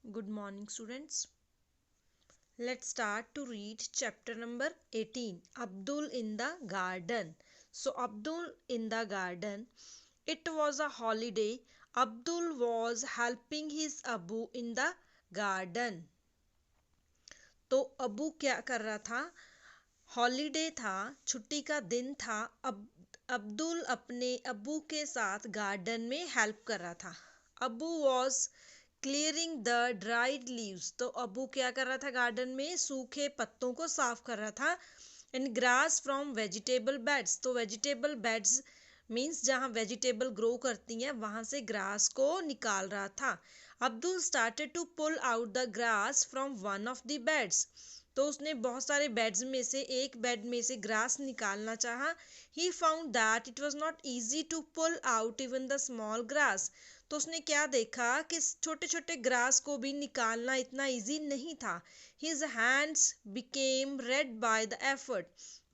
Good morning, students. Let's start to read chapter number 18, Abdul in the Garden. So, Abdul in the Garden. It was a holiday. Abdul was helping his Abu in the garden. तो अबू क्या कर रहा था? Holiday था, छुट्टी का दिन था। अब्दुल अपने अबू के साथ गार्डन में हेल्प कर रहा था। Abu was clearing the dried leaves. तो अबू क्या कर रहा था? गार्डन में सूखे पत्तों को साफ कर रहा था। And grass from vegetable beds. तो वेजिटेबल बेड्स मीन्स जहाँ वेजिटेबल ग्रो करती हैं वहाँ से ग्रास को निकाल रहा था। Abdul started to pull out the grass from one of the beds. तो उसने बहुत सारे बेड्स में से एक बेड में से ग्रास निकालना चाहा। He found that it was not easy to pull out even the small grass. तो उसने क्या देखा कि छोटे छोटे ग्रास को भी निकालना इतना इजी नहीं था। His hands became red by the effort.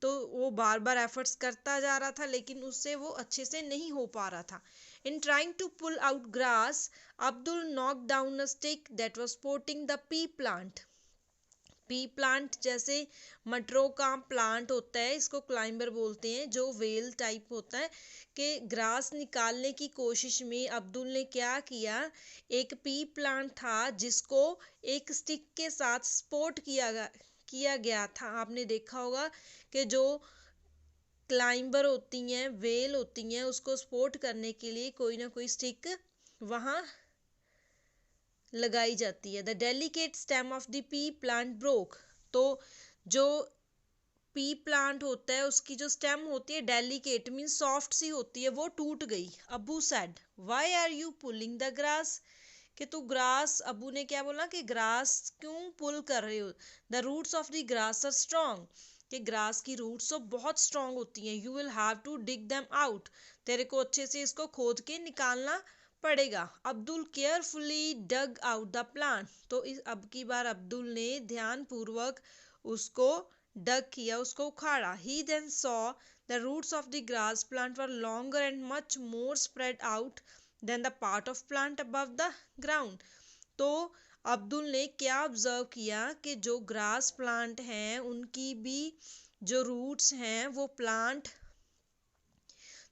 तो वो बार बार एफर्ट्स करता जा रहा था लेकिन उससे वो अच्छे से नहीं हो पा रहा था। In trying to pull out grass, Abdul knock down a stick that was supporting the pea plant. Pea plant जैसे मटरों का प्लांट होता है, इसको क्लाइंबर बोलते हैं, जो वेल टाइप होता है। कि ग्रास निकालने की कोशिश में अब्दुल ने क्या किया, एक पी प्लांट था जिसको एक स्टिक के साथ सपोर्ट किया गया था। आपने देखा होगा कि जो क्लाइंबर होती हैं, वेल होती हैं, उसको सपोर्ट करने के लिए कोई ना कोई स्टिक वहाँ लगाई जाती है। The delicate stem of the pea plant broke. तो जो पी प्लांट होता है उसकी जो स्टेम होती है डेलिकेट मीन सॉफ्ट सी होती है, वो टूट गई। Abu said why are you pulling the grass. कि तू ग्रास, अबू ने क्या बोला कि ग्रास क्यों पुल कर रहे हो। The roots of the grass are strong. कि ग्रास की रूट्स तो बहुत स्ट्रॉन्ग होती हैं। You will have to dig them out. तेरे को अच्छे से इसको खोद के निकालना पड़ेगा। Abdul carefully dug out the plant. तो इस अब की बार अब्दुल ने ध्यान पूर्वक उसको डग किया, उसको उखाड़ा। He then saw the roots of the grass plant were longer and much more spread out than the part of plant above the ground. तो अब्दुल ने क्या ऑब्जर्व किया कि जो ग्रास प्लांट हैं उनकी भी जो रूट्स हैं वो प्लांट,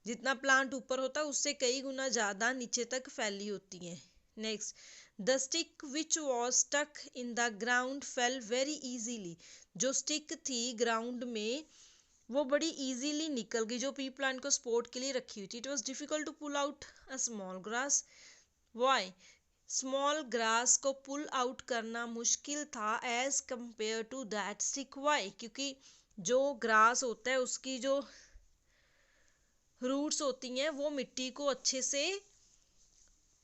जितना प्लांट ऊपर होता है उससे कई गुना ज़्यादा नीचे तक फैली होती हैं। Next, the stick which was stuck in the ground fell very easily. जो स्टिक थी ग्राउंड में वो बड़ी इजीली निकल गई, जो पी प्लांट को सपोर्ट के लिए रखी हुई थी। It was difficult to pull out a small grass. Why? Small grass को पुल आउट करना मुश्किल था as compare to that stick. Why? क्योंकि जो ग्रास होता है उसकी जो रूट्स होती हैं वो मिट्टी को अच्छे से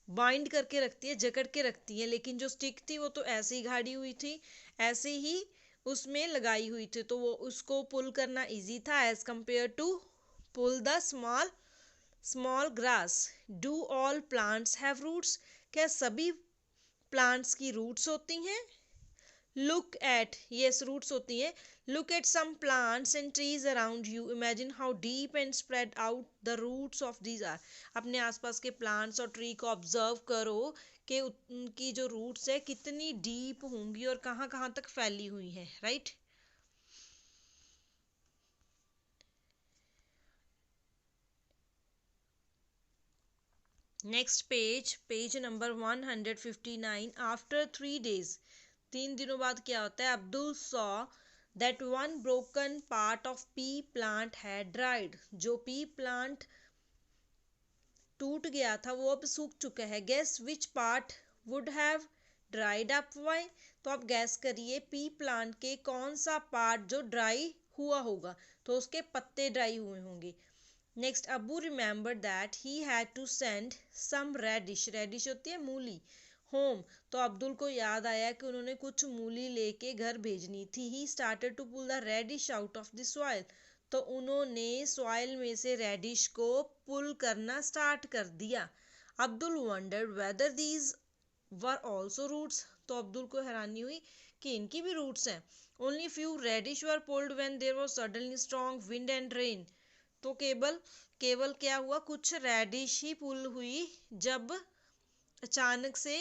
बाइंड करके रखती है, जकड़ के रखती है। लेकिन जो स्टिक थी वो तो ऐसे ही गाड़ी हुई थी, ऐसे ही उसमें लगाई हुई थी, तो वो उसको पुल करना इजी था as compare to pull the small small grass. Do all plants have roots? क्या सभी प्लांट्स की रूट्स होती हैं? लुक एट, यस रूट्स होती हैं। Look at some plants and trees around you, imagine how deep and spread out the roots of these are. अपने आसपास के प्लांट्स और ट्री को ऑब्जर्व करो कि उनकी जो रूट्स है कितनी डीप होंगी और कहाँ कहाँ तक फैली हुई हैं, right. Next page, page number 159। After 3 days, 3 दिनों बाद क्या होता है? Abdul saw that one broken part of pea plant had dried. जो पी प्लांट टूट गया था वो अब सूख चुका है। Guess which part would have dried up. Why? तो आप गैस करिए पी प्लांट के कौन सा पार्ट जो ड्राई हुआ होगा। तो उसके पत्ते ड्राई हुए होंगे। Next, Abu remember that he had to send some radish. Radish होती है मूली, होम। तो अब्दुल को याद आया कि उन्होंने कुछ मूली लेके घर भेजनी थी। He started to pull the radish out of the soil. तो उन्होंने सॉइल में से रेडिश को पुल करना स्टार्ट कर दिया। Abdul wondered whether these were also roots. तो अब्दुल को हैरानी हुई कि इनकी भी रूट्स हैं। Only few radish were pulled when there was suddenly strong wind and rain. तो केवल केवल क्या हुआ, कुछ रेडिश ही पुल हुई जब अचानक से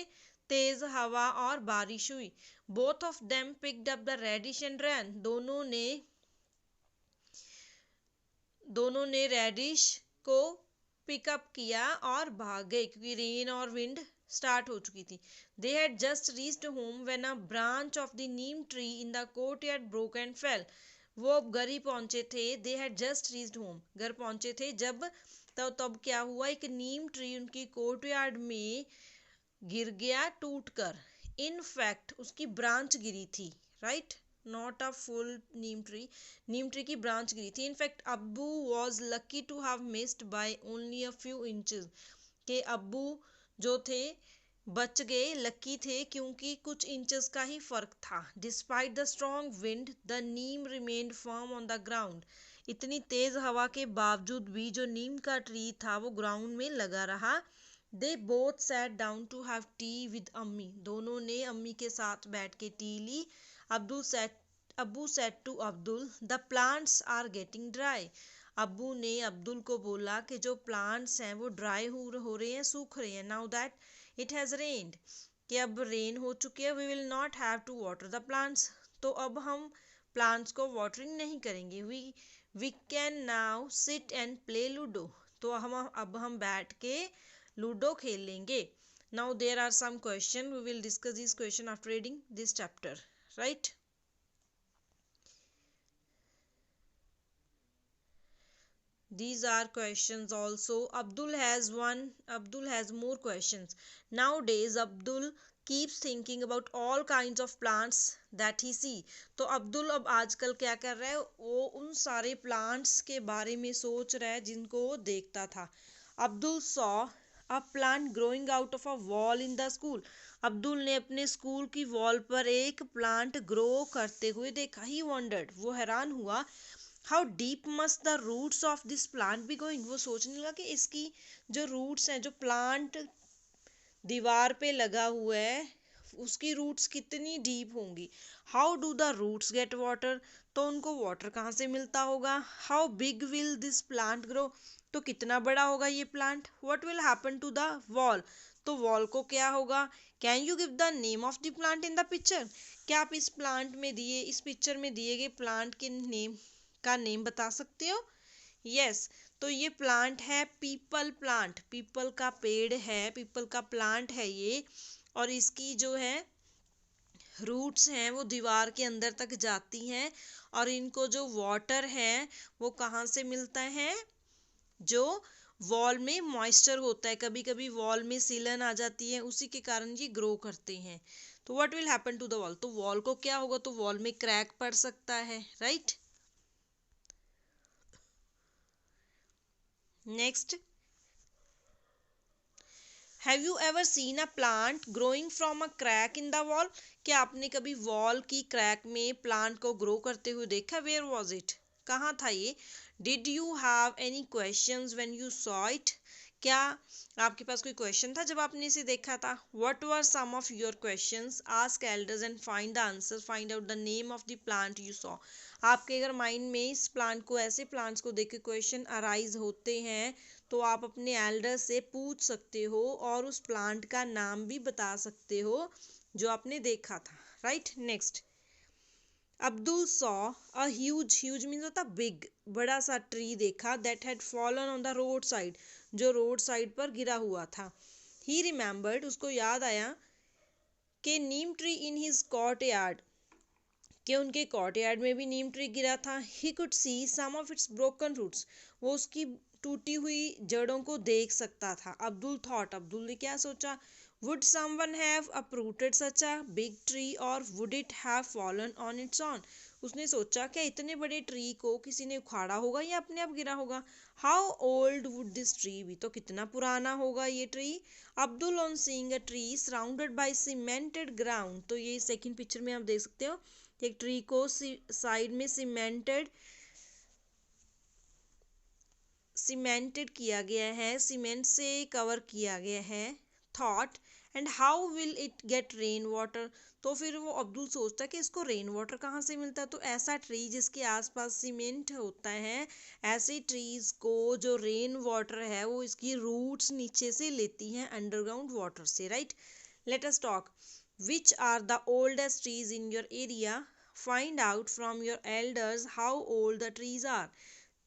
तेज हवा और बारिश हुई। Both of them picked up the radish and ran, दोनों ने रेडिश को पिकअप किया और भागे, क्योंकि रेन और विंड स्टार्ट हो चुकी थी। They had just reached home when a branch of the Neem tree in the courtyard broke and fail. वो अब घर ही पहुंचे थे। They had just reached home, घर पहुंचे थे जब तब क्या हुआ, एक नीम ट्री उनकी कोर्टयार्ड में गिर गया टूटकर। इन फैक्ट उसकी ब्रांच गिरी थी, right, not a full neem tree की ब्रांच गिरी थी। इनफैक्ट अब्बू was lucky to have missed by only a few inches, के अब्बू जो थे बच गए, लकी थे क्योंकि कुछ इंचेस का ही फर्क था। Despite the strong wind the Neem remained firm on the ground, इतनी तेज हवा के बावजूद भी जो नीम का ट्री था वो ग्राउंड में लगा रहा। They both sat down to have tea with अम्मी, दोनों ने अम्मी के साथ बैठ के टी ली। अब्बू said to Abdul the plants are getting dry, अब्बू ने अब्दुल को बोला कि जो प्लांट्स हैं वो ड्राई हो रहे हैं, सूख रहे हैं। Now that it has rained, कि अब रेन हो चुकी है। We will not have to water the plants, तो अब हम प्लांट्स को वाटरिंग नहीं करेंगे। We can now sit and play ludo, तो अब हम बैठ के लूडो खेलेंगे। Now there are some question, we will discuss this question after reading this chapter, right. These are questions also. Abdul has more questions. Nowadays Abdul keeps thinking about all kinds of plants that he see. तो अब्दुल अब आजकल क्या कर रहा है, वो उन सारे प्लांट्स के बारे में सोच रहा है जिनको वो देखता था। Abdul saw a plant growing out of a wall in the school. Abdul ने अपने स्कूल की वॉल पर एक प्लांट ग्रो करते हुए देखा। He wondered, वो हैरान हुआ, how deep must the roots of this plant be going, वो सोचने लगा कि इसकी जो रूट्स हैं, जो प्लांट दीवार पे लगा हुआ है, उसकी रूट्स कितनी डीप होंगी। How do the roots get water, तो उनको वाटर कहाँ से मिलता होगा। How big will this plant grow, तो कितना बड़ा होगा ये plant. What will happen to the wall, तो वॉल को क्या होगा। Can you give the name of the plant in the picture, क्या आप इस पिक्चर में दिए गए प्लांट के नेम बता सकते हो। यस, तो ये प्लांट है पीपल प्लांट, पीपल का पेड़ है, पीपल का प्लांट है ये, और इसकी जो है रूट्स हैं वो दीवार के अंदर तक जाती हैं, और इनको जो वाटर है वो कहाँ से मिलता है, जो वॉल में मॉइस्चर होता है, कभी कभी वॉल में सीलन आ जाती है, उसी के कारण ये ग्रो करते हैं। तो what will happen to the wall, तो वॉल को क्या होगा, तो वॉल में क्रैक पड़ सकता है, right. Next, have you ever seen a plant growing from a crack in the wall, क्या आपने कभी वॉल की क्रैक में प्लांट को ग्रो करते हुए देखा। वेयर वॉज इट, कहाँ था ये। Did you have any questions when you saw it, क्या आपके पास कोई क्वेश्चन था जब आपने इसे देखा था। What were some of your questions, ask elders and find the answer, find out the name of the plant you saw. आपके अगर माइंड में इस प्लांट को, ऐसे प्लांट्स को देख के क्वेश्चन अराइज होते हैं, तो आप अपने एल्डर से पूछ सकते हो और उस प्लांट का नाम भी बता सकते हो जो आपने देखा था, right. Next, Abdul saw a huge means होता बिग, बड़ा सा ट्री देखा, that had fallen on the road side, जो रोड साइड पर गिरा हुआ था। ही रिमेंबर्ड, उसको याद आया कि neem tree in his courtyard, कि उनके कॉर्टयार्ड में भी नीम ट्री गिरा था। He could see some of its broken roots, वो उसकी टूटी हुई जड़ों को देख सकता था। अब्दुल थॉट, अब्दुल ने क्या सोचा, would someone have uprooted such a big tree or would it have fallen on its own, उसने सोचा क्या इतने बड़े ट्री को किसी ने उखाड़ा होगा या अपने आप गिरा होगा। How old would this tree be, तो कितना पुराना होगा ये tree. Abdul on seeing a tree surrounded by cemented ground, तो ये सेकंड पिक्चर में आप देख सकते हो, एक ट्री को साइड में सीमेंटेड किया गया है, सीमेंट से कवर किया गया है। Thought, and how will it get rain water, तो फिर वो अब्दुल सोचता है कि इसको रेन वाटर कहाँ से मिलता है। तो ऐसा ट्री जिसके आसपास सीमेंट होता है, ऐसे ट्रीज को जो रेन वाटर है वो इसकी रूट्स नीचे से लेती हैं अंडरग्राउंड वाटर से, right. Let us talk. Which are the oldest trees in your area? Find out from your elders how old the trees are.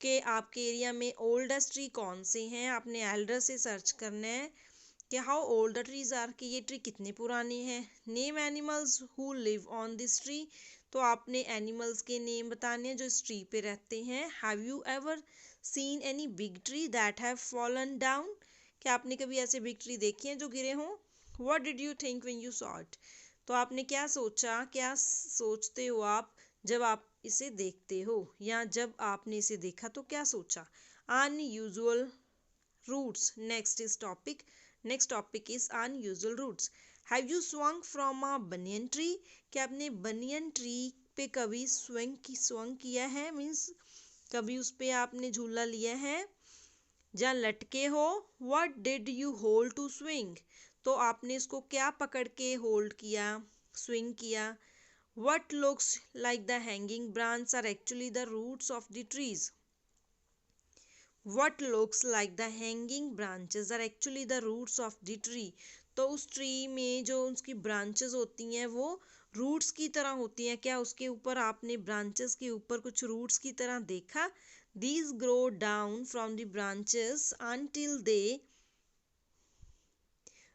कि आपके एरिया में ओल्डेस्ट ट्री कौन से हैं, आपने एल्डर से सर्च करना है कि how old the trees are, कि ये ट्री कितने पुराने हैं. Name animals who live on this tree. तो आपने एनिमल्स के नेम बताने हैं जो इस ट्री पे रहते हैं. Have you ever seen any big tree that have fallen down. क्या आपने कभी ऐसे बिग ट्री देखे हैं जो गिरे हों. What did you think when you saw it. तो आपने क्या सोचा, क्या सोचते हो आप जब आप इसे देखते हो, या जब आपने इसे देखा तो क्या सोचा. Unusual roots. Next topic is unusual roots. Have you swung from a banyan tree. क्या आपने बनियन ट्री पे कभी swung किया है, मीन्स कभी उस पे आपने झूला लिया है या लटके हो. What did you hold to swing. तो आपने इसको क्या पकड़ के होल्ड किया, स्विंग किया. What looks like the hanging branches are actually the roots of the trees. What looks like the hanging branches are actually the roots of the tree. तो उस ट्री में जो उसकी ब्रांचेस होती हैं वो रूट्स की तरह होती हैं. क्या उसके ऊपर आपने ब्रांचेस के ऊपर कुछ रूट्स की तरह देखा. These grow down from the branches until they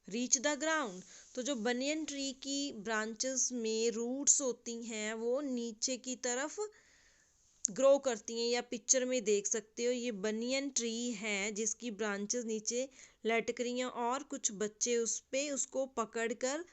reach the ground. तो जो बनियन ट्री की ब्रांचेस में रूट्स होती हैं वो नीचे की तरफ ग्रो करती हैं, या पिक्चर में देख सकते हो ये बनियन ट्री है जिसकी ब्रांचेस नीचे लटक रही हैं और कुछ बच्चे उस पे उसको पकड़ कर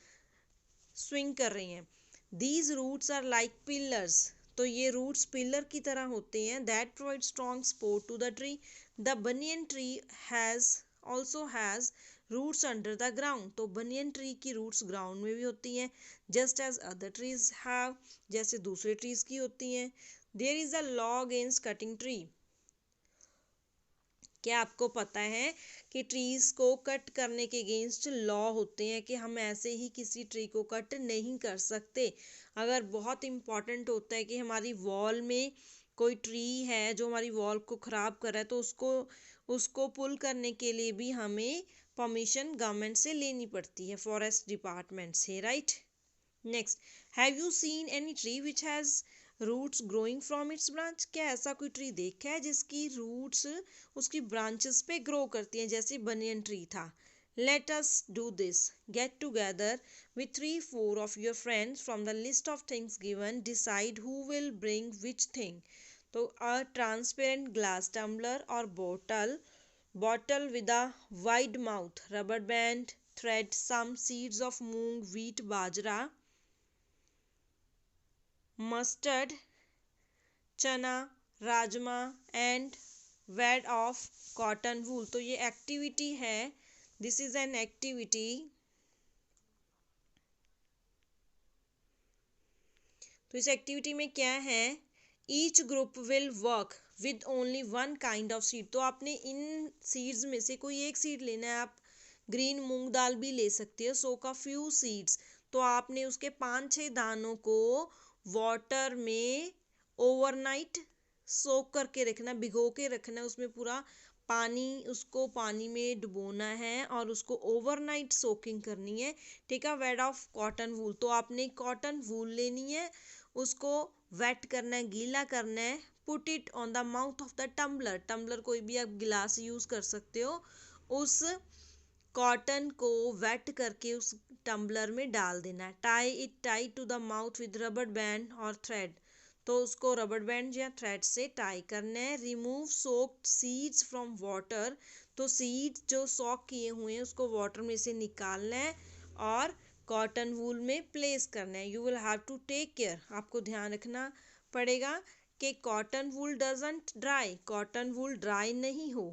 स्विंग कर रहे हैं. These roots are like pillars. तो ये रूट्स पिलर की तरह होते हैं. That provide strong support to the tree. The banyan tree has also has roots under the ground. तो बनियन ट्री की रूट्स ग्राउंड में भी होती हैं, just as other trees have, जैसे दूसरे ट्रीज की होती हैं. There is a law against cutting tree. क्या आपको पता है कि ट्रीज को कट करने के अगेंस्ट लॉ होते हैं, कि हम ऐसे ही किसी ट्री को कट नहीं कर सकते. अगर बहुत इम्पॉर्टेंट होता है कि हमारी वॉल में कोई ट्री है जो हमारी वॉल को ख़राब कर रहा है, तो उसको पुल करने के लिए भी हमें परमिशन गवर्नमेंट से लेनी पड़ती है, फॉरेस्ट डिपार्टमेंट से, right. Next, have you seen any tree which has roots growing from its branch. क्या ऐसा कोई ट्री देखा है जिसकी रूट्स उसकी ब्रांचेस पे ग्रो करती हैं, जैसे बनियन ट्री था. Let us do this. Get together with 3-4 of your friends from the list of things given. Decide who will bring which thing. तो a transparent glass tumbler or bottle with a wide mouth, rubber band, thread, some seeds of moong, wheat, bajra, mustard, chana, rajma and wad of cotton wool. तो ये activity है, this is an activity. तो इस activity में क्या है, each group will work with only one kind of seed. तो आपने इन सीड्स में से कोई एक सीड लेना है. आप ग्रीन मूंग दाल भी ले सकते हो. सोक अ फ्यू सीड्स. तो आपने उसके 5-6 दानों को वाटर में ओवरनाइट सोक करके रखना, भिगो के रखना. उसमें पूरा उसको पानी में डुबोना है और उसको ओवरनाइट सोकिंग करनी है. ठीक है. Weight of cotton wool. तो आपने कॉटन वूल लेनी है, उसको वेट करना है, गीला करना है. Put it on the mouth of the tumbler कोई भी आप गिलास यूज कर सकते हो. उस कॉटन को वेट करके उस टम्बलर में डाल देना है. Tie to the mouth with rubber band और थ्रेड. तो उसको रबर बैंड या थ्रेड से टाई करना है. Remove soaked seeds from water. तो सीड्स जो सॉक किए हुए हैं उसको वाटर में से निकालना है और कॉटन वूल में प्लेस करना है. You will have to take care. आपको ध्यान रखना पड़ेगा कि cotton wool doesn't dry. Cotton wool dry नहीं हो.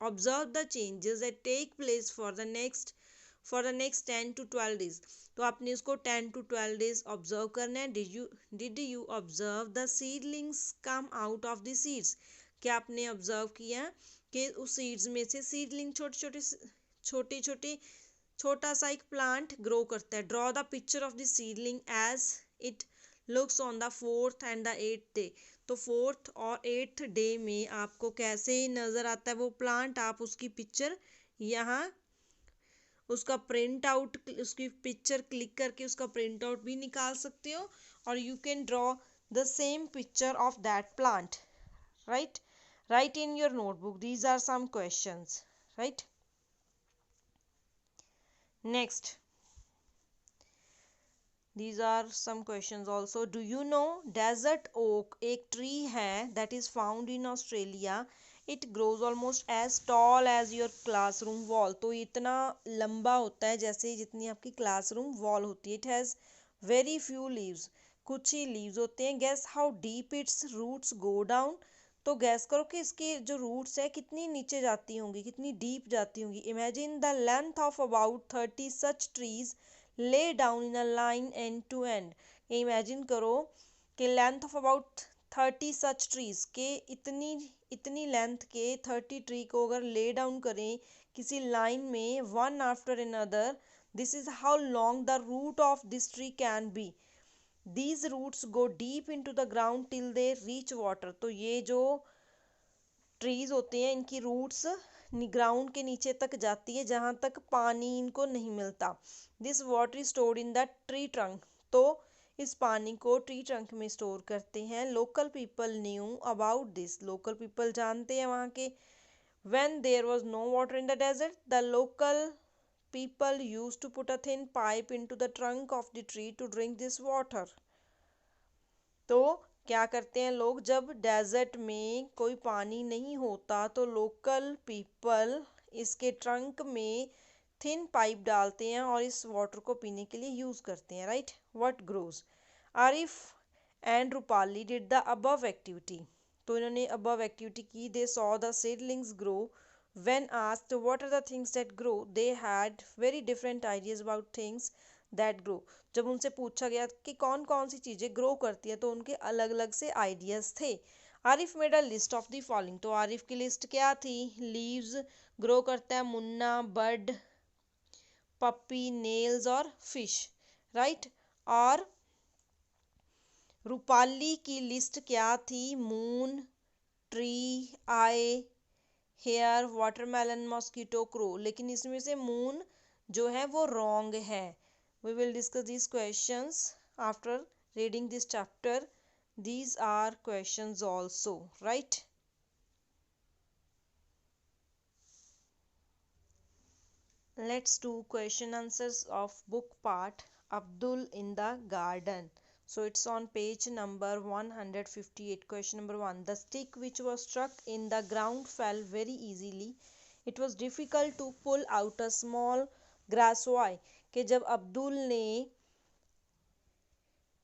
Observe the changes that take place for the next 10 to 12 days. तो आपने उसको 10 to 12 days ऑब्जर्व करना है. Did you observe the seedlings come out of the seeds. क्या आपने observe किया कि उस सीड्स में से सीडलिंग छोटे छोटा सा एक प्लांट ग्रो करता है. Draw the picture of the seedling as it looks on the 4th and the 8th day. तो 4th और 8th डे में आपको कैसे नज़र आता है वो प्लांट, आप उसकी पिक्चर यहाँ उसका प्रिंट आउट, उसकी पिक्चर क्लिक करके उसका प्रिंट आउट भी निकाल सकते हो, और you can draw the same picture of that plant, right. Write in your notebook. These are some questions, right? Next, these are some questions also. Do you know desert oak एक tree है that is found in Australia. It grows almost as tall as your classroom wall. तो इतना लंबा होता है जैसे जितनी आपकी classroom wall होती है. It has very few leaves. कुछ ही leaves होते हैं. Guess how deep its roots go down. तो गैस करो कि इसकी जो रूट्स है कितनी नीचे जाती होंगी, कितनी डीप जाती होंगी. Imagine the length of about 30 such trees lay down in a line end to end. Imagine करो कि length of about 30 such trees के इतनी इतनी लेंथ के 30 ट्री को अगर ले डाउन करें किसी लाइन में one after another, this is how long the root of this tree can be. These roots go deep into the ground till they reach water. तो ये जो ट्रीज होते हैं इनकी रूट्स ग्राउंड के नीचे तक जाती है जहाँ तक पानी इनको नहीं मिलता. This water is stored in the tree trunk. तो इस पानी को ट्री ट्रंक में स्टोर करते हैं. Local people knew about this. Local people जानते हैं वहाँ के. When there was no water in the desert, the local people used to put a thin pipe into the trunk of the tree to drink this water. तो क्या करते हैं लोग, जब डेजर्ट में कोई पानी नहीं होता तो लोकल पीपल इसके ट्रंक में थिन पाइप डालते हैं और इस वाटर को पीने के लिए यूज़ करते हैं, right. What grows. Arif and Rupali did the above activity. तो इन्होंने अबव एक्टिविटी की. They saw the seedlings grow. When asked what are the things that grow, they had very different ideas about things that grow. जब उनसे पूछा गया कि कौन कौन सी चीज़ें ग्रो करती है तो उनके अलग अलग से आइडियाज़ थे. Arif made a list of the following. तो आरिफ की लिस्ट क्या थी. लीव्स ग्रो करता है मुन्ना, बर्ड, पप्पी, नेल्स और फिश, राइट. और रूपाली की लिस्ट क्या थी. मून, ट्री, आई, हेयर, वाटरमेलन, मॉस्किटो, क्रो. लेकिन इसमें से मून जो है वो रॉन्ग है. We will discuss these questions after reading this chapter. These are questions also, right? Let's do question answers of book part Abdul in the Garden. So it's on page number 158. Question number 1. The stick which was struck in the ground fell very easily. It was difficult to pull out a small grass. Why? कि जब अब्दुल ने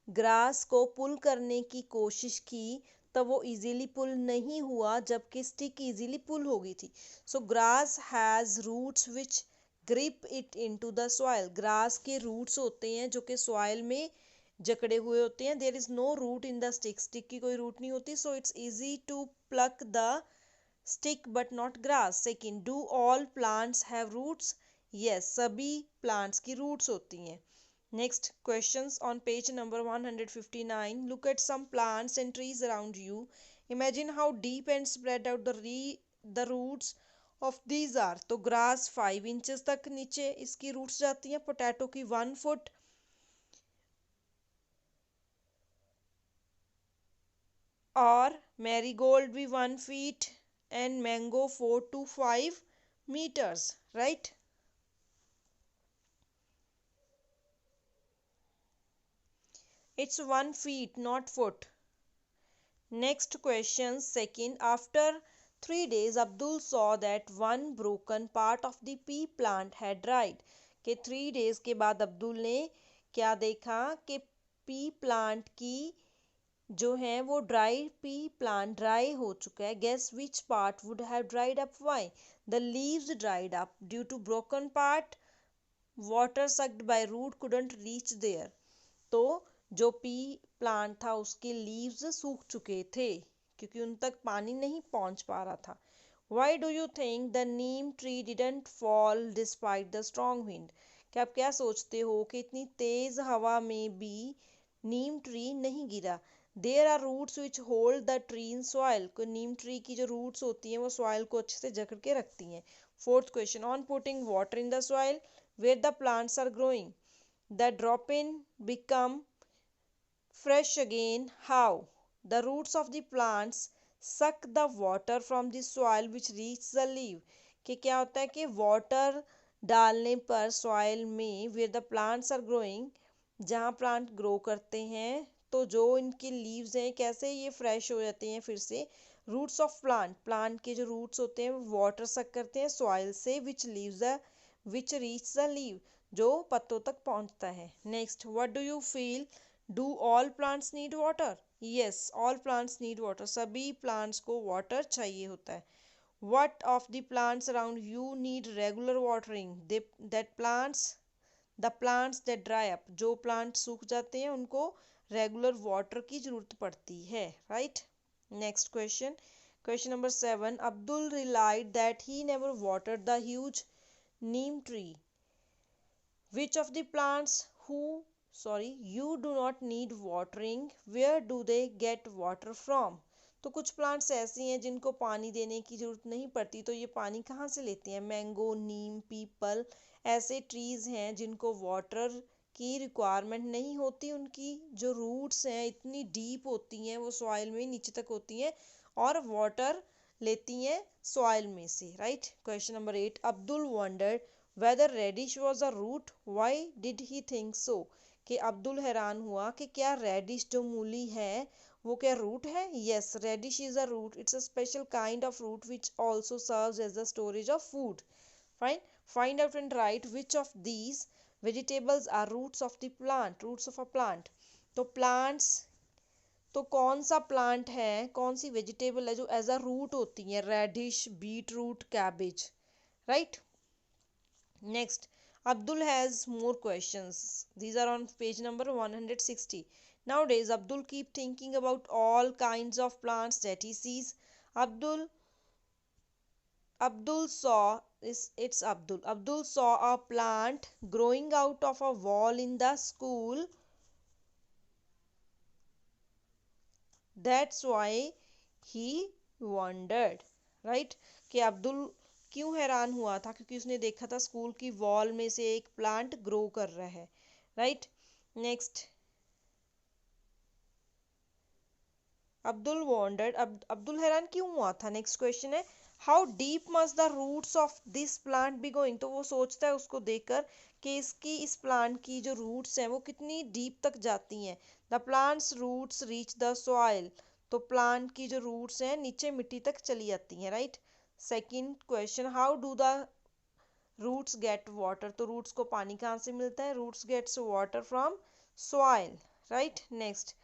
grass को पुल करने की कोशिश की तब वो इजीली पुल नहीं हुआ जबकि स्टिक इजीली पुल हो गई थी. So grass has roots which grip it into the soil. Grass के रूट्स होते हैं जो कि सॉइल में जकड़े हुए होते हैं. There is no root in the stick. Stick की कोई रूट नहीं होती. So it's easy to pluck the stick but not grass. Second, do all plants have roots. Yes, सभी प्लांट्स की रूट्स होती हैं. Next questions on page number 159. Look at some plants and trees around you. Imagine how deep and spread out the roots of these are. तो grass 5 inches तक नीचे इसकी roots जाती हैं. Potato की 1 foot. और marigold भी 1 feet and mango 4 to 5 meters, right? It's 1 feet, not foot. Next question, second. After 3 days, Abdul saw that one broken part of the pea plant had dried. कि 3 days के बाद अब्दुल ने क्या देखा कि पी प्लांट की जो है वो ड्राई पी प्लांट ड्राई हो चुका है. Guess which part would have dried up. Why. The leaves dried up due to broken part. Water sucked by root couldn't reach there. तो जो पी प्लांट था उसके लीव्स सूख चुके थे क्योंकि उन तक पानी नहीं पहुंच पा रहा था. Why do you think the Neem tree didn't fall despite the strong wind. क्या आप क्या सोचते हो कि इतनी तेज हवा में भी नीम ट्री नहीं गिरा. There are roots which hold the tree in soil. Neem tree की जो रूट्स होती हैं वो सॉइल को अच्छे से जकड़ के रखती हैं. Fourth question, on putting water in the soil where the plants are growing. The drop in become fresh again. How? The roots of the plants suck the water from the soil which reaches the leaf. कि क्या होता है कि water डालने पर soil में where the plants are growing, जहाँ plant grow करते हैं, तो जो इनके लीव्स हैं कैसे ये फ्रेश हो जाते हैं फिर से. रूट्स ऑफ प्लांट, प्लांट के जो रूट्स होते हैं वो वाटर सक करते हैं सॉइल से विच रीच द लीव, जो पत्तों तक पहुंचता है. Next, what do you feel, do all plants need water? Yes, all plants need water, सभी प्लांट्स को वाटर चाहिए होता है. What of the plants around you need regular watering? The plants that dry up, जो plant सूख जाते हैं उनको रेगुलर वाटर की जरूरत पड़ती है. Right. Next question, question number 7. Abdul relied that he never watered the huge Neem tree. Which of the plants you do not need watering, where do they get water from? तो कुछ plants ऐसी हैं जिनको पानी देने की जरूरत नहीं पड़ती, तो ये पानी कहाँ से लेते हैं? मैंगो, नीम, पीपल ऐसे ट्रीज हैं जिनको वाटर की रिक्वायरमेंट नहीं होती. उनकी जो रूट्स हैं इतनी डीप होती हैं, वो सॉइल में नीचे तक होती हैं और वाटर लेती हैं सॉइल में से. Right. Question number 8. Abdul wondered whether radish was a root. Why did he think so? कि अब्दुल हैरान हुआ कि क्या रेडिश जो मूली है वो क्या रूट है? Yes, radish is a root. It's a special kind of root which also serves as the storage of food. Fine. Find out and write which of these vegetables are roots of the plant. Roots of a plant. तो plants, तो कौन सा plant है, कौन सी vegetable है जो as a root होती है? Radish, beet root, cabbage. Right. Next, Abdul has more questions. These are on page number 160. Nowadays, Abdul keep thinking about all kinds of plants that he sees. Abdul Abdul saw it's Abdul. Abdul saw a plant growing out of a wall in the school. That's why he wondered. Right? कि अब्दुल क्यों हैरान हुआ था? क्योंकि उसने देखा था school की वॉल में से एक प्लांट ग्रो कर रहा है. Right. Next, Abdul wondered, Abdul हैरान क्यों हुआ था? नेक्स्ट क्वेश्चन है, how deep must the roots of this plant be going. तो वो सोचता है उसको देखकर कि इस प्लांट की जो रूट्स हैं वो कितनी डीप तक जाती हैं. The plants roots reach the soil. तो प्लांट की जो रूट्स हैं नीचे मिट्टी तक चली जाती हैं. Right. Second question, how do the roots get water. तो रूट्स को पानी कहाँ से मिलता है? Roots gets water from soil. Right. Next,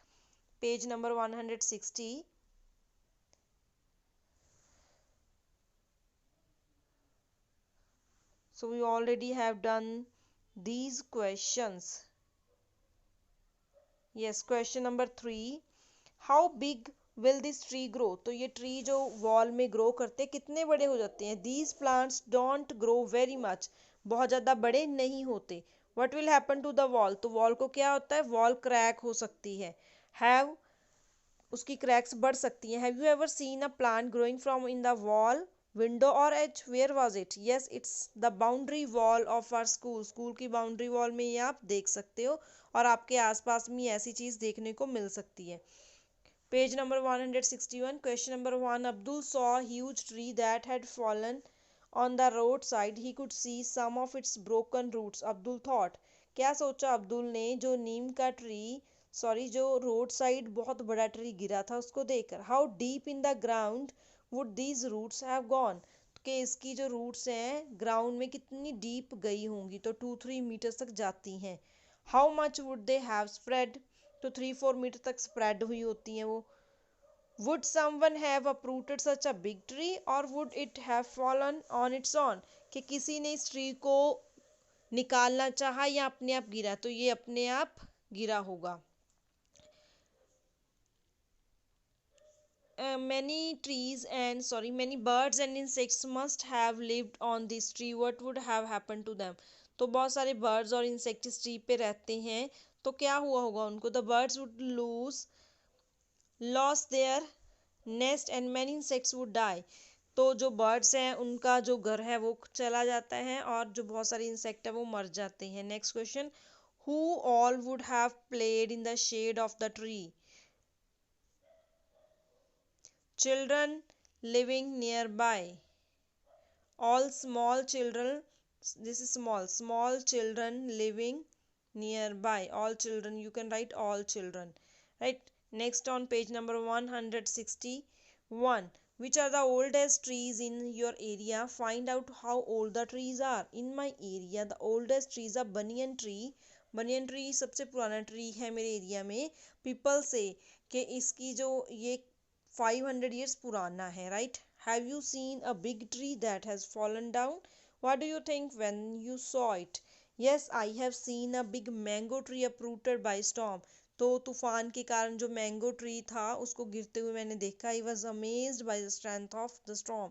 page number 160. So we already have done these questions. Yes, question number 3. How big will this tree grow? तो ये tree जो वॉल में ग्रो करते हैं कितने बड़े हो जाते हैं? These plants don't grow very much. बहुत ज़्यादा बड़े नहीं होते. What will happen to the wall? तो वॉल को क्या होता है? वॉल क्रैक हो सकती है. Have, उसकी क्रैक्स बढ़ सकती हैं. Have you ever seen a plant growing from in the wall, window or edge? Where was it? Yes, it's the boundary wall of our school. School की बाउंड्री वॉल में ये आप देख सकते हो और आपके आसपास में ऐसी चीज़ देखने को मिल सकती है. Page number 161. Question number 1. Abdul saw a huge tree that had fallen on the roadside. He could see some of its broken roots. Abdul thought, क्या सोचा अब्दुल ने, जो नीम का जो रोड साइड बहुत बड़ा ट्री गिरा था उसको देखकर. How deep in the ground would these roots have gone. कि इसकी जो रूट्स हैं ग्राउंड में कितनी डीप गई होंगी? तो 2-3 मीटर तक जाती हैं. How much would they have spread. तो 3-4 मीटर तक स्प्रेड हुई होती हैं वो. Would someone have uprooted such a big tree or would it have fallen on its own. कि किसी ने इस ट्री को निकालना चाहा या अपने आप गिरा? तो ये अपने आप गिरा होगा. Many birds and insects must have lived on this tree. What would have happened to them? तो बहुत सारे birds और insect इस tree पे रहते हैं, तो क्या हुआ होगा उनको? The birds would lost their nest and many insects would die. तो जो बर्ड्स हैं उनका जो घर है वो चला जाता है और जो बहुत सारे इंसेक्ट है वो मर जाते हैं। Next question, who all would have played in the shade of the tree? Children living near by, all small children, this is small children living nearby, all children, you can write all children, right? Next on page number 161, which are the oldest trees in your area? Find out how old the trees are. In my area the oldest trees are banyan tree. banyan tree सबसे पुराना tree है मेरे area में। People से कि इसकी जो ये 500 years पुराना है, right? Have you seen a big tree that has fallen down? What do you think when you saw it? Yes, I have seen a big mango tree uprooted by storm. तो तूफान के कारण जो mango tree था उसको गिरते हुए मैंने देखा। I was amazed by the strength of the storm.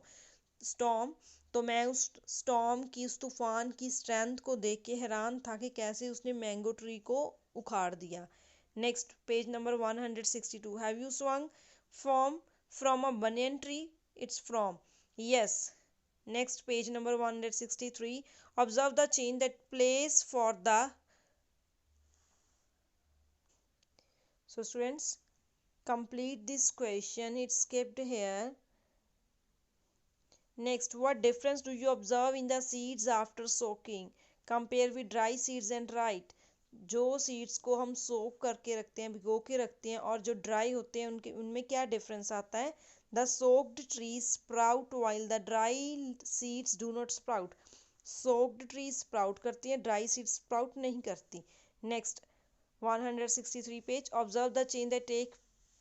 तो मैं उस स्टॉर्म की, उस तूफान की स्ट्रेंथ को देख के हैरान था कि कैसे उसने मैंगो ट्री को उखाड़ दिया। Next page number 162, have you swung from a banyan tree? It's from. Yes. Next page number 163, observe the change that place for the. So students, complete this question, it's skipped here. Next, what difference do you observe in the seeds after soaking? Compare with dry seeds and write. जो seeds को हम सोक करके रखते हैं, भिगो के रखते हैं, और जो ड्राई होते हैं उनके उनमें क्या डिफरेंस आता है? The soaked trees sprout while the dry seeds do not sprout. Soaked tree sprout करती हैं, ड्राई सीड्स स्प्राउट नहीं करती. Next 163 page, observe the change that take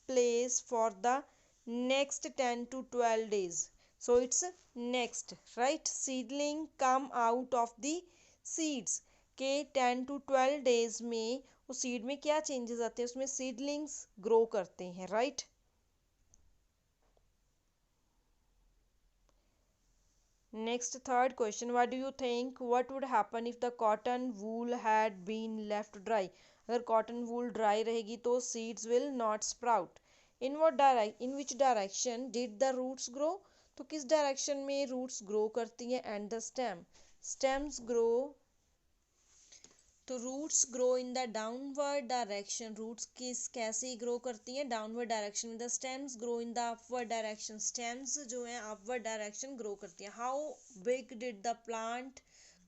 place for the next 10 to 12 days. So it's next, right? Seedling come out of the seeds के 10 to 12 days में उस seed में क्या changes आते हैं? उसमें सीडलिंग्स ग्रो करते हैं, right? Next third question, what do you think what would happen if the cotton wool had been left dry? अगर कॉटन वूल ड्राई रहेगी तो seeds will not sprout. In which direction did the roots grow? तो किस direction में roots grow करती हैं? And the stems grow, तो roots grow in the downward direction. Roots किस कैसे ग्रो करती हैं? डाउनवर्ड डायरेक्शन में. The stems grow in the upward direction. Stems जो है अपवर्ड डायरेक्शन ग्रो करती हैं. How big did the plant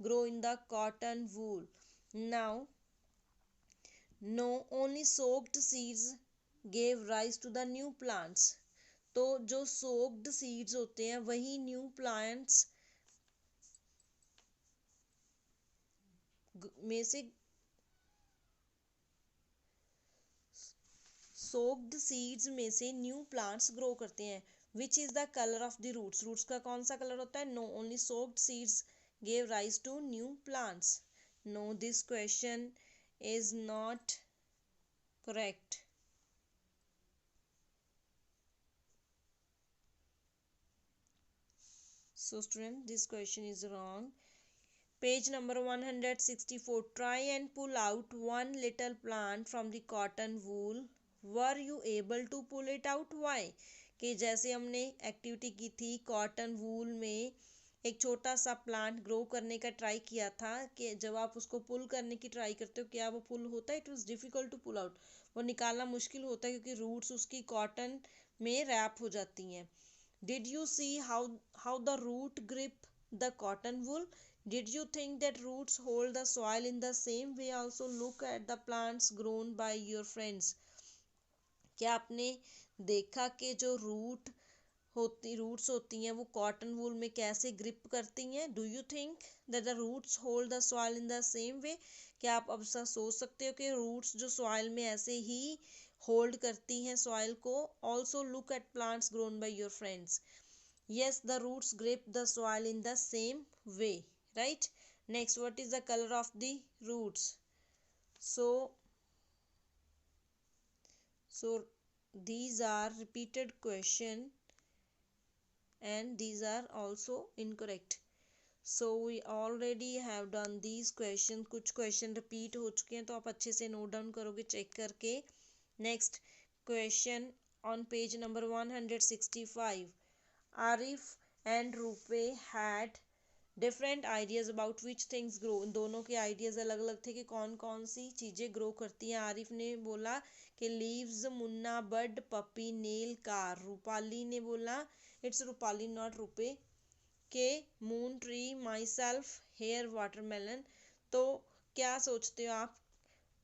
grow in the cotton wool? Now no, only soaked seeds gave rise to the new plants. तो जो soaked seeds होते हैं वही new plants में से, सोक्ड सीड्स में से न्यू प्लांट्स ग्रो करते हैं. Which is the colour of the roots? Roots का कौन सा कलर होता है? No, only soaked seeds gave rise to new plants. No, this question is not correct. So student, this question is wrong. Page number 164, try and pull out one little plant from the cotton wool. Were you able to pull it out? Why? कि जैसे हमने activity की थी cotton wool में एक छोटा सा plant grow करने का ट्राई किया था, कि जब आप उसको पुल करने की ट्राई करते हो क्या वो पुल होता है? It was difficult to pull out. वो निकालना मुश्किल होता है क्योंकि रूट्स उसकी कॉटन में रैप हो जाती हैं. Did you see how the root grip the cotton wool? Did you think that roots hold the soil in the same way? Also look at the plants grown by your friends. क्या आपने देखा कि जो roots होती हैं वो cotton wool में कैसे ग्रिप करती हैं? Do you think that the roots hold the soil in the same way? क्या आप अब ऐसा सोच सकते हो कि रूट्स जो सॉइल में ऐसे ही होल्ड करती हैं सॉइल को? Also look at plants grown by your friends. Yes, the roots grip the soil in the same way, right? Next, what is the color of the roots? So these are repeated question and these are also incorrect. So we already have done these questions. कुछ question repeat हो चुके हैं तो आप अच्छे से note down करोगे check करके. Next question on page number 165. Arif and RuPay had different ideas about which things grow. दोनों के आइडियाज अलग अलग थे कि कौन कौन सी चीजें ग्रो करती हैं। आरिफ ने बोला कि leaves, Munna, bird, puppy, nail, car. Rupali ने बोला, इट्स रूपाली नॉट रुपे, के moon, tree, myself, hair, watermelon. तो क्या सोचते हो आप,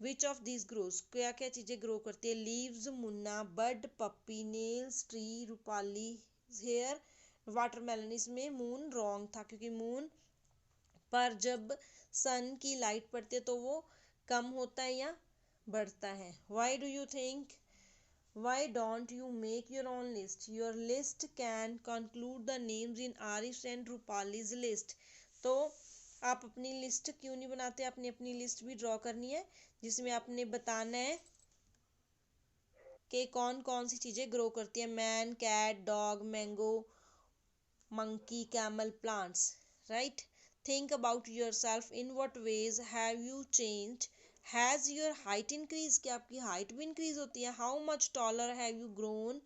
विच ऑफ दिस ग्रोज, क्या क्या चीजें ग्रो करती है? Leaves, Munna, bird, puppy, nails, tree, Rupali, hair, watermelon. इसमें मून रॉन्ग था क्योंकि मून पर जब सन की लाइट पड़ती है तो वो कम होता है या बढ़ता है। Why do you think, why don't you make your own list? Your list can conclude the names in Arif's and Rupali's list. तो आप अपनी लिस्ट क्यों नहीं बनाते? आपने अपनी लिस्ट भी ड्रॉ करनी है जिसमें आपने बताना है कि कौन कौन सी चीज़ें ग्रो करती है। Man, cat, dog, mango, monkey, camel, plants, right? Think about yourself, in what ways have you changed? Has your height increased? क्या आपकी हाइट भी इंक्रीज होती है? How much taller have you grown?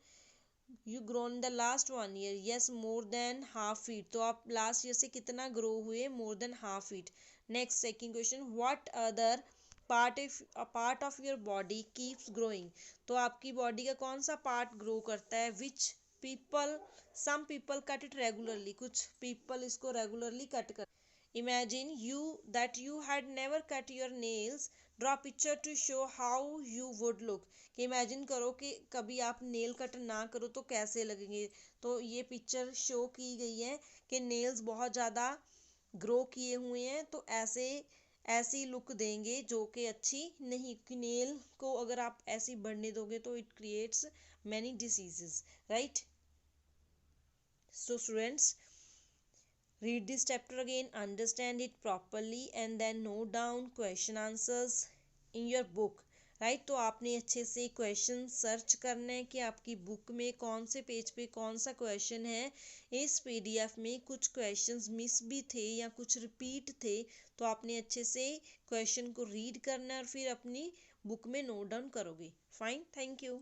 You grown in the last 1 year? Yes, more than half feet. तो आप last year से कितना grow हुए? More than half feet. Next, second question, what other part of your body keeps growing? तो आपकी body का कौन सा पार्ट ग्रो करता है? Which people, some people cut it regularly, कुछ people इसको regularly कट कर। Imagine you that you had never cut your nails. Draw picture to show how you would look. कि इमेजिन करो कि कभी आप नेल कट ना करो तो कैसे लगेंगे। तो ये पिक्चर शो की गई है कि नेल्स बहुत ज़्यादा ग्रो किए हुए हैं तो ऐसी लुक देंगे जो कि अच्छी नहीं, कि नेल को अगर आप ऐसी बढ़ने दोगे तो it creates many diseases, right? So students, read this chapter again, understand it properly, and then note down question answers in your book, right? तो आपने अच्छे से क्वेश्चन सर्च करना है कि आपकी बुक में कौन से पेज पे कौन सा क्वेश्चन है। इस पीडीएफ में कुछ क्वेश्चंस मिस भी थे या कुछ रिपीट थे, तो आपने अच्छे से क्वेश्चन को रीड करना है और फिर अपनी बुक में नोट डाउन करोगे। Fine, thank you.